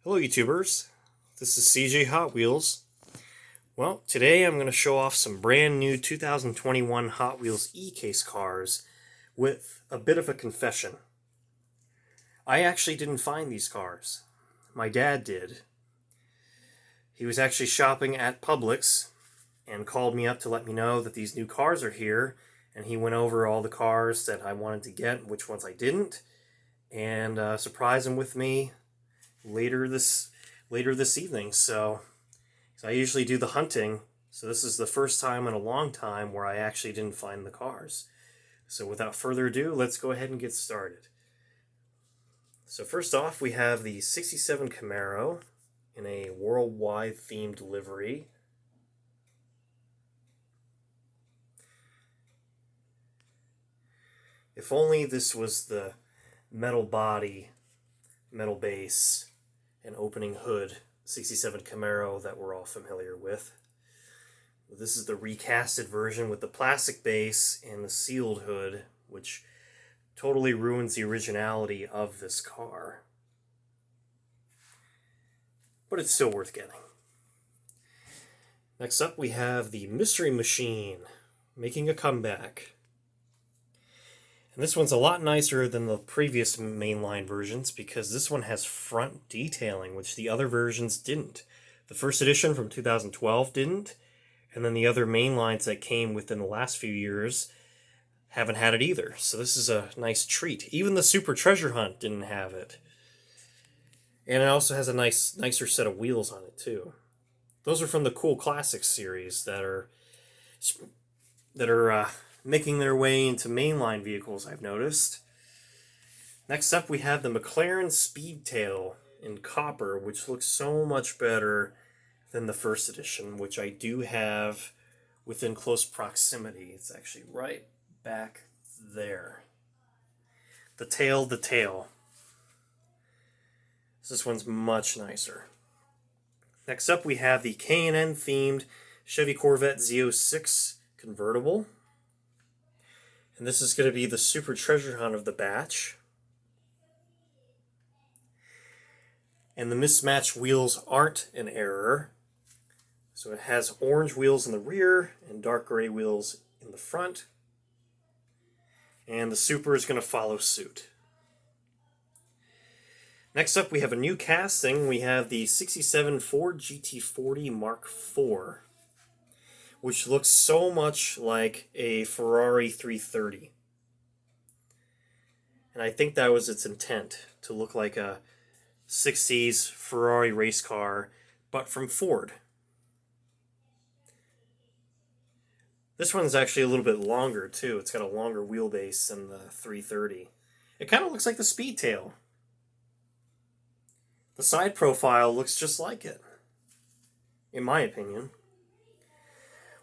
Hello YouTubers, this is CJ Hot Wheels. Well, today I'm going to show off some brand new 2021 Hot Wheels E-Case cars with a bit of a confession. I actually didn't find these cars. My dad did. He was actually shopping at Publix and called me up to let me know that these new cars are here, and he went over all the cars that I wanted to get, which ones I didn't, and surprised him with me later this evening. So I usually do the hunting, so this is the first time in a long time where I actually didn't find the cars. So without further ado, let's go ahead and get started. So first off, we have the 67 Camaro in a worldwide themed livery. If only this was the metal body, metal base, and opening hood 67 Camaro that we're all familiar with. This is the recasted version with the plastic base and the sealed hood, which totally ruins the originality of this car. But it's still worth getting. Next up, we have the Mystery Machine making a comeback. And this one's a lot nicer than the previous mainline versions because this one has front detailing, which the other versions didn't. The first edition from 2012 didn't, and then the other mainlines that came within the last few years haven't had it either. So this is a nice treat. Even the Super Treasure Hunt didn't have it. And it also has a nicer set of wheels on it too. Those are from the Cool Classics series that are making their way into mainline vehicles, I've noticed. Next up, we have the McLaren Speedtail in copper, which looks so much better than the first edition, which I do have within close proximity. It's actually right back there. The tail. This one's much nicer. Next up, we have the K&N themed Chevy Corvette Z06 Convertible. And this is going to be the Super Treasure Hunt of the batch. And the mismatched wheels aren't an error. So it has orange wheels in the rear and dark gray wheels in the front. And the Super is going to follow suit. Next up, we have a new casting. We have the 67 Ford GT40 Mark IV, which looks so much like a Ferrari 330. And I think that was its intent, to look like a 60s Ferrari race car, but from Ford. This one's actually a little bit longer, too. It's got a longer wheelbase than the 330. It kind of looks like the Speedtail. The side profile looks just like it, in my opinion.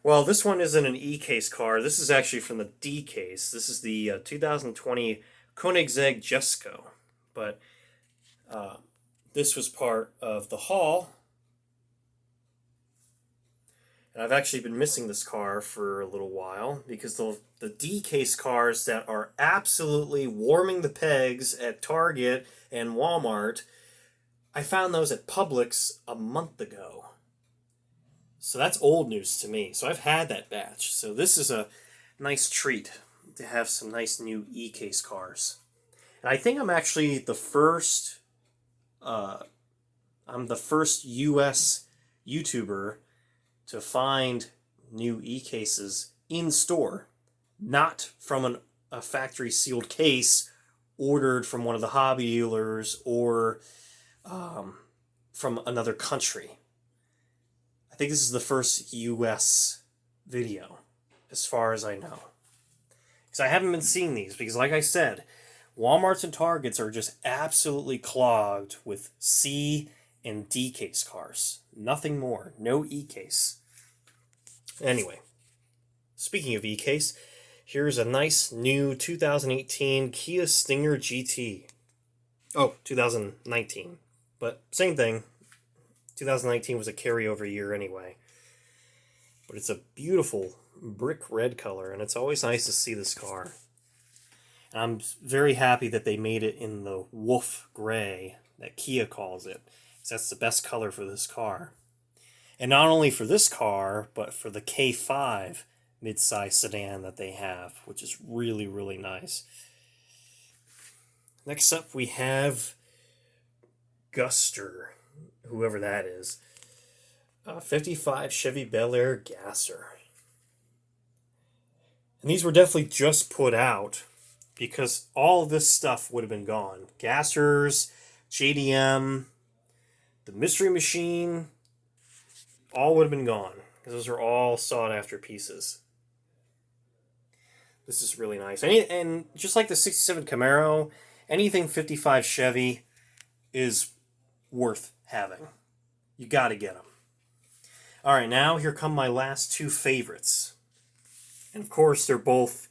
Well, this one isn't an E-Case car. This is actually from the D-Case. This is the 2020 Koenigsegg Jesco. But this was part of the haul. And I've actually been missing this car for a little while because the D-Case cars that are absolutely warming the pegs at Target and Walmart, I found those at Publix a month ago. So that's old news to me. So I've had that batch. So this is a nice treat to have some nice new E-Case cars. And I think I'm actually the first US YouTuber to find new E-Cases in store, not from a factory sealed case ordered from one of the hobby dealers or from another country. I think this is the first US video, as far as I know. Because I haven't been seeing these, because like I said, Walmarts and Targets are just absolutely clogged with C and D case cars. Nothing more. No E-Case. Anyway, speaking of E-Case, here's a nice new 2018 Kia Stinger GT. Oh, 2019. But same thing. 2019 was a carryover year anyway. But it's a beautiful brick red color, and it's always nice to see this car. And I'm very happy that they made it in the wolf gray that Kia calls it. That's the best color for this car. And not only for this car, but for the K5 midsize sedan that they have, which is really, really nice. Next up, we have Guster, whoever that is. 55 Chevy Bel Air Gasser. And these were definitely just put out because all of this stuff would have been gone. Gassers, JDM, the Mystery Machine, all would have been gone because those are all sought after pieces. This is really nice. And just like the 67 Camaro, anything 55 Chevy is worth having. You got to get them. All right, now here come my last two favorites. And of course, they're both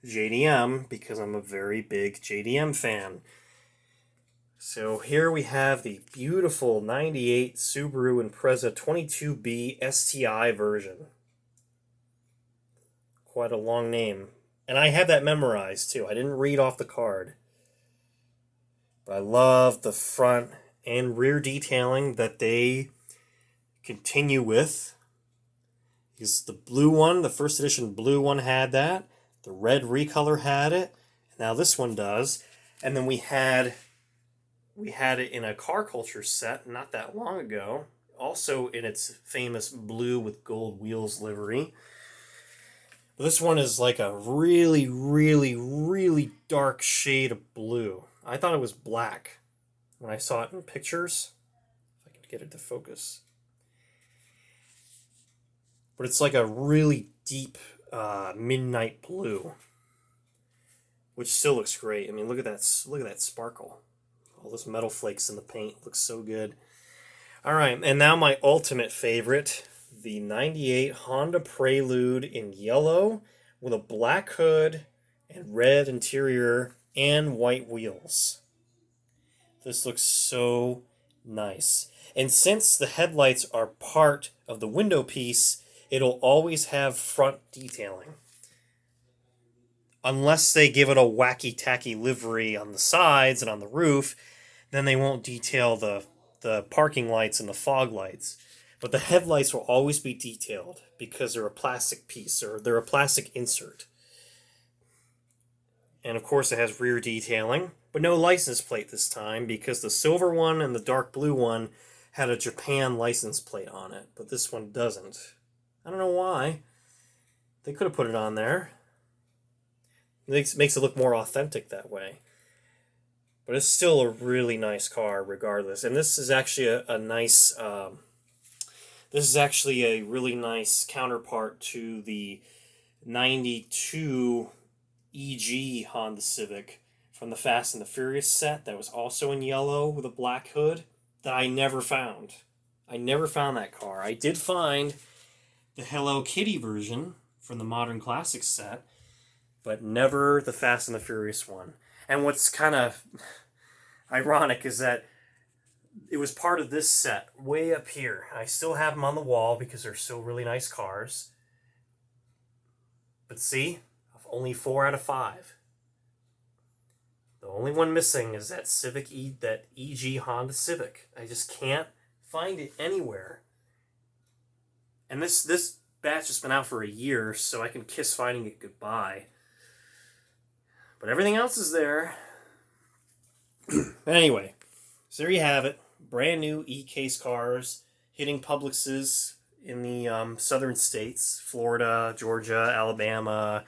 JDM because I'm a very big JDM fan. So here we have the beautiful 98 Subaru Impreza 22B STI version. Quite a long name. And I have that memorized too. I didn't read off the card. But I love the front and rear detailing that they continue with. Because the blue one, the first edition blue one had that. The red recolor had it. Now this one does. And then we had it in a car culture set not that long ago. Also in its famous blue with gold wheels livery. But this one is like a really, really, really dark shade of blue. I thought it was black when I saw it in pictures. If I can get it to focus. But it's like a really deep midnight blue, which still looks great. I mean, look at that sparkle. All those metal flakes in the paint looks so good. All right, and now my ultimate favorite, the 98 Honda Prelude in yellow with a black hood and red interior and white wheels. This looks so nice. And since the headlights are part of the window piece, it'll always have front detailing. Unless they give it a wacky-tacky livery on the sides and on the roof, then they won't detail the parking lights and the fog lights. But the headlights will always be detailed because they're a plastic piece or they're a plastic insert. And of course it has rear detailing, but no license plate this time because the silver one and the dark blue one had a Japan license plate on it, but this one doesn't. I don't know why. They could have put it on there. It makes it look more authentic that way. But it's still a really nice car regardless. And this is actually a nice... this is actually a really nice counterpart to the 92 EG Honda Civic from the Fast and the Furious set that was also in yellow with a black hood that I never found. I never found that car. I did find the Hello Kitty version from the Modern Classics set, but never the Fast and the Furious one. And what's kind of ironic is that it was part of this set way up here. I still have them on the wall because they're still really nice cars. But see, only 4 out of 5. The only one missing is that that EG Honda Civic. I just can't find it anywhere. And this batch has been out for a year, so I can kiss finding it goodbye. But everything else is there. But anyway, so there you have it. Brand new E-Case cars hitting Publixes in the southern states. Florida, Georgia, Alabama,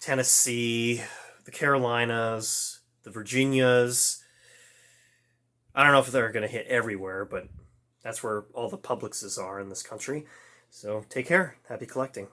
Tennessee, the Carolinas, the Virginias. I don't know if they're going to hit everywhere, but that's where all the Publixes are in this country. So take care. Happy collecting.